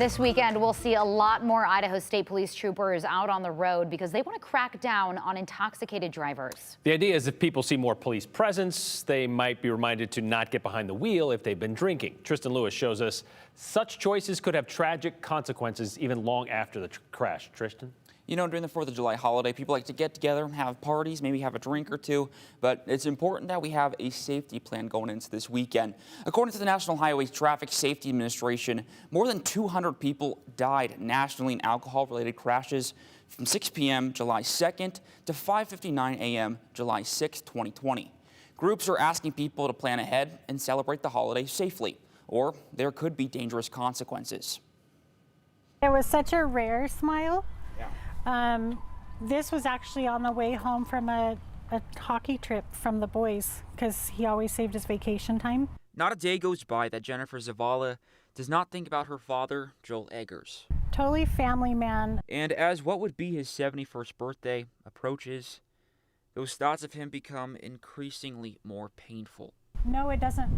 This weekend, we'll see a lot more Idaho State Police troopers out on the road because they want to crack down on intoxicated drivers. The idea is if people see more police presence, they might be reminded to not get behind the wheel if they've been drinking. Tristan Lewis shows us such choices could have tragic consequences even long after the crash. Tristan? You know, during the 4th of July holiday, people like to get together and have parties, maybe have a drink or two, but it's important that we have a safety plan going into this weekend. According to the National Highway Traffic Safety Administration, more than 200 people died nationally in alcohol-related crashes from 6 p.m. July 2nd to 5:59 a.m. July 6, 2020. Groups are asking people to plan ahead and celebrate the holiday safely, or there could be dangerous consequences. It was such a rare smile. This was actually on the way home from a hockey trip from the boys because he always saved his vacation time. Not a day goes by that Jennifer Zavala does not think about her father, Joel Eggers. Totally family man. And as what would be his 71st birthday approaches, those thoughts of him become increasingly more painful. No, it doesn't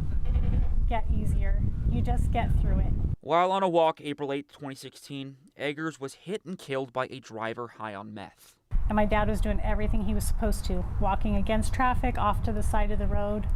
get easier. You just get through it. While on a walk April 8, 2016, Eggers was hit and killed by a driver high on meth. And my dad was doing everything he was supposed to, walking against traffic off to the side of the road,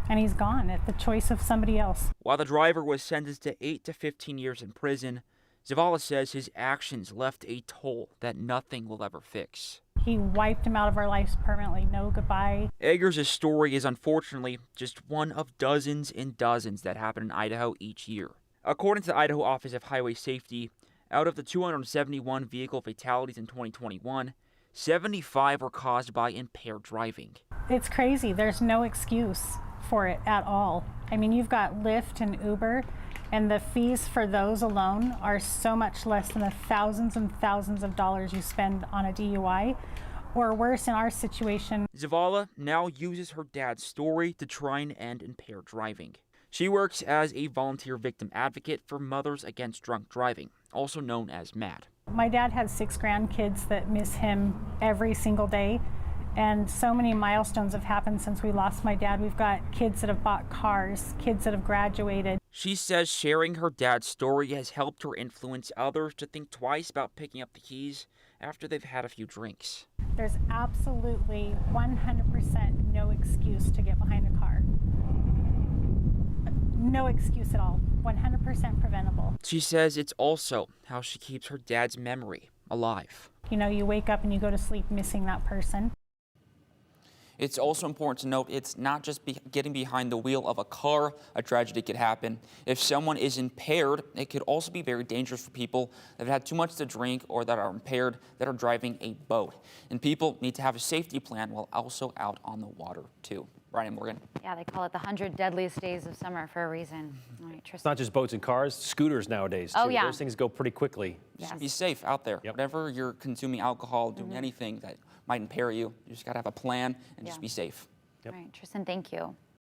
and he's gone at the choice of somebody else. While the driver was sentenced to 8 to 15 years in prison, Zavala says his actions left a toll that nothing will ever fix. He wiped him out of our lives permanently. No goodbye. Eggers' story is unfortunately just one of dozens and dozens that happen in Idaho each year. According to the Idaho Office of Highway Safety, out of the 271 vehicle fatalities in 2021, 75 were caused by impaired driving. It's crazy. There's no excuse for it at all. I mean, you've got Lyft and Uber, and the fees for those alone are so much less than the thousands and thousands of dollars you spend on a DUI, or worse in our situation. Zavala now uses her dad's story to try and end impaired driving. She works as a volunteer victim advocate for Mothers Against Drunk Driving, also known as MADD. My dad has 6 grandkids that miss him every single day, and so many milestones have happened since we lost my dad. We've got kids that have bought cars, kids that have graduated. She says sharing her dad's story has helped her influence others to think twice about picking up the keys after they've had a few drinks. There's absolutely 100% no excuse to get behind a car. No excuse at all. 100% preventable. She says it's also how she keeps her dad's memory alive. You know, you wake up and you go to sleep missing that person. It's also important to note it's not just getting behind the wheel of a car a tragedy could happen. If someone is impaired, it could also be very dangerous for people that have had too much to drink or that are impaired that are driving a boat. And people need to have a safety plan while also out on the water too. Brian Morgan. Yeah, they call it the 100 deadliest days of summer for a reason. All right, Tristan. It's not just boats and cars, scooters nowadays, too. Oh, yeah. Those things go pretty quickly. Just be safe out there. Yep. Whatever you're consuming alcohol, doing anything that might impair you, you just got to have a plan and just be safe. All right, Tristan, thank you.